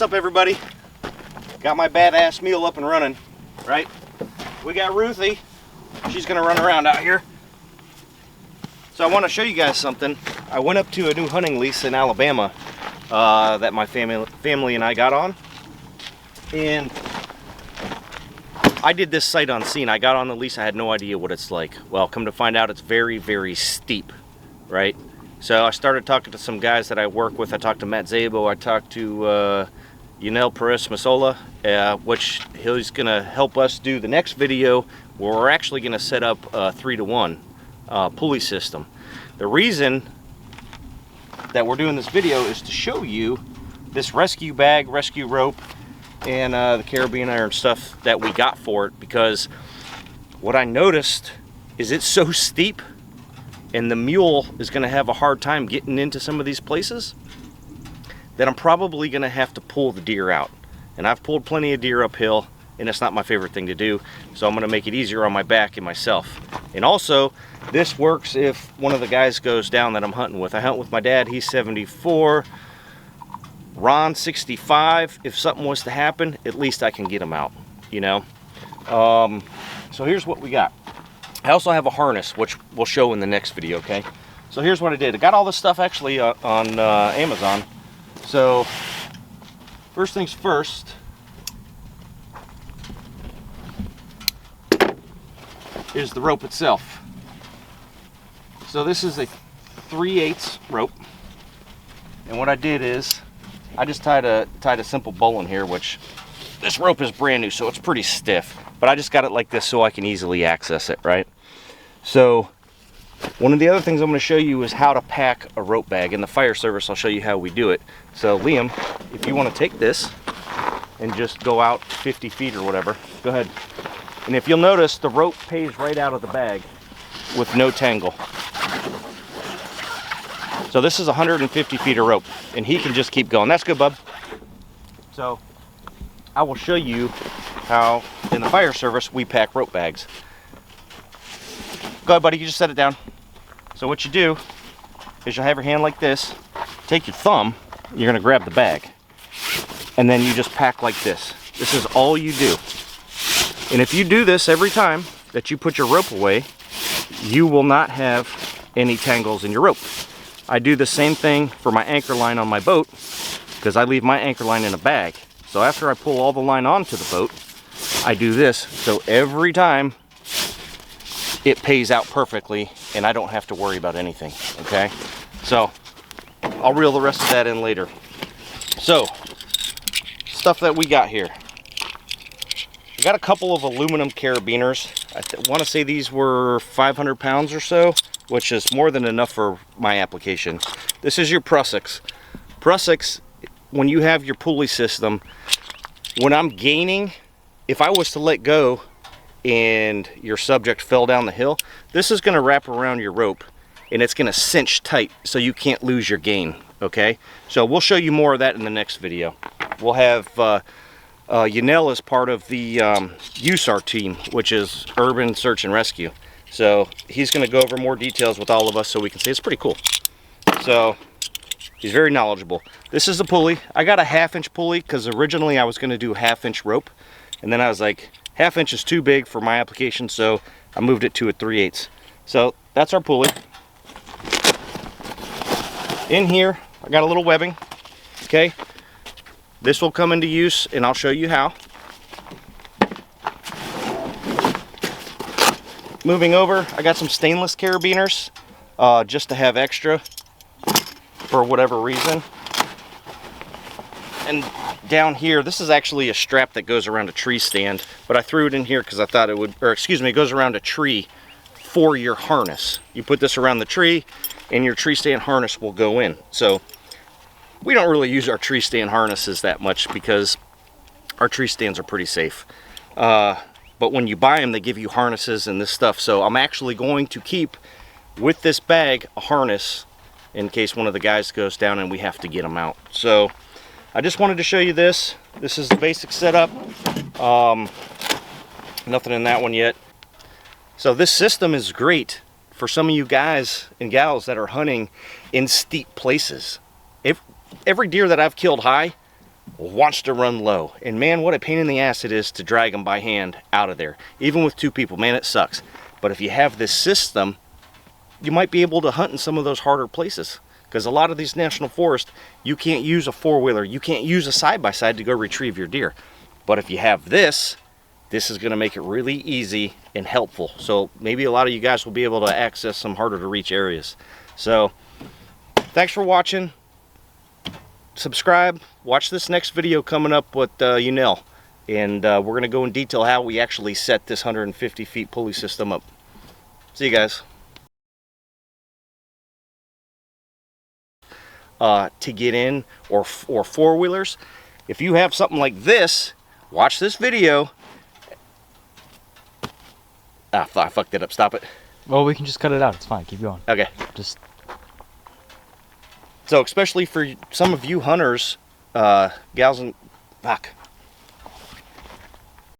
up, everybody? Got my badass mule up and running, right? We got Ruthie. She's gonna run around out here. So I want to show you guys something. I went up to a new hunting lease in Alabama that my family and I got on. And I did this sight unseen. I got on the lease, I had no idea what it's like. Well, come to find out, it's very, very steep, right? So I started talking to some guys that I work with. I talked to Matt Zabo, I talked to Yunel Perez Masola, which he's gonna help us do the next video where we're actually gonna set up a 3-to-1 pulley system. The reason that we're doing this video is to show you this rescue bag, rescue rope, and the carabiner and stuff that we got for it, because what I noticed is it's so steep and the mule is going to have a hard time getting into some of these places that I'm probably going to have to pull the deer out. And I've pulled plenty of deer uphill and it's not my favorite thing to do, so I'm going to make it easier on my back and myself. And also, this works if one of the guys goes down that I'm hunting with. I hunt with my dad, he's 74, Ron 65. If something was to happen, at least I can get him out, you know. So here's what we got. I also have a harness, which we'll show in the next video, okay? So here's what I did. I got all this stuff actually on Amazon. So first things first is the rope itself. So this is a 3/8 rope, and what I did is I just tied a simple bowl in here, which this rope is brand new, so it's pretty stiff, but I just got it like this so I can easily access it, right? So one of the other things I'm going to show you is how to pack a rope bag. In the fire service, I'll show you how we do it. So Liam, if you want to take this and just go out 50 feet or whatever, go ahead. And if you'll notice, the rope pays right out of the bag with no tangle. So this is 150 feet of rope, and he can just keep going. That's good, bub. So I will show you how in the fire service we pack rope bags. Go ahead, buddy, you just set it down. So what you do is you'll have your hand like this, take your thumb, you're gonna grab the bag, and then you just pack like this. This is all you do. And if you do this every time that you put your rope away, you will not have any tangles in your rope. I do the same thing for my anchor line on my boat, because I leave my anchor line in a bag. So after I pull all the line onto the boat, I do this, so every time it pays out perfectly and I don't have to worry about anything, okay? So I'll reel the rest of that in later. So stuff that we got here. We got a couple of aluminum carabiners. I want to say these were 500 pounds or so, which is more than enough for my application. This is your Prusik. Prusik, when you have your pulley system, when I'm gaining, if I was to let go and your subject fell down the hill, this is going to wrap around your rope and it's going to cinch tight so you can't lose your gain, okay? So we'll show you more of that in the next video. We'll have Yunel as part of the USAR team, which is Urban Search and Rescue. So he's going to go over more details with all of us so we can see. It's pretty cool. So he's very knowledgeable. This is the pulley. I got a 1/2-inch pulley because originally I was going to do 1/2-inch rope, and then I was like, 1/2 inch is too big for my application, so I moved it to a 3/8. So that's our pulley. In here, I got a little webbing. Okay, this will come into use, and I'll show you how. Moving over, I got some stainless carabiners, just to have extra for whatever reason. And down here, this is actually a strap that goes around a tree stand, but I threw it in here because I thought it would, or excuse me, it goes around a tree for your harness. You put this around the tree and your tree stand harness will go in. So we don't really use our tree stand harnesses that much because our tree stands are pretty safe. But when you buy them, they give you harnesses and this stuff. So I'm actually going to keep with this bag a harness in case one of the guys goes down and we have to get them out. So I just wanted to show you this. This is the basic setup. Nothing in that one yet. So this system is great for some of you guys and gals that are hunting in steep places. Every deer that I've killed high, wants to run low. And man, what a pain in the ass it is to drag them by hand out of there. Even with 2 people, man, it sucks. But if you have this system, you might be able to hunt in some of those harder places. Because a lot of these national forests, you can't use a 4-wheeler, you can't use a side-by-side to go retrieve your deer. But if you have this is going to make it really easy and helpful. So maybe a lot of you guys will be able to access some harder to reach areas. So thanks for watching. Subscribe. Watch this next video coming up with Unell. And we're going to go in detail how we actually set this 150 feet pulley system up. See you guys. To get in, or 4-wheelers, if you have something like this, watch this video. I fucked it up. Stop it. Well, we can just cut it out. It's fine. Keep going. Okay. Just. So, especially for some of you hunters, gals and fuck.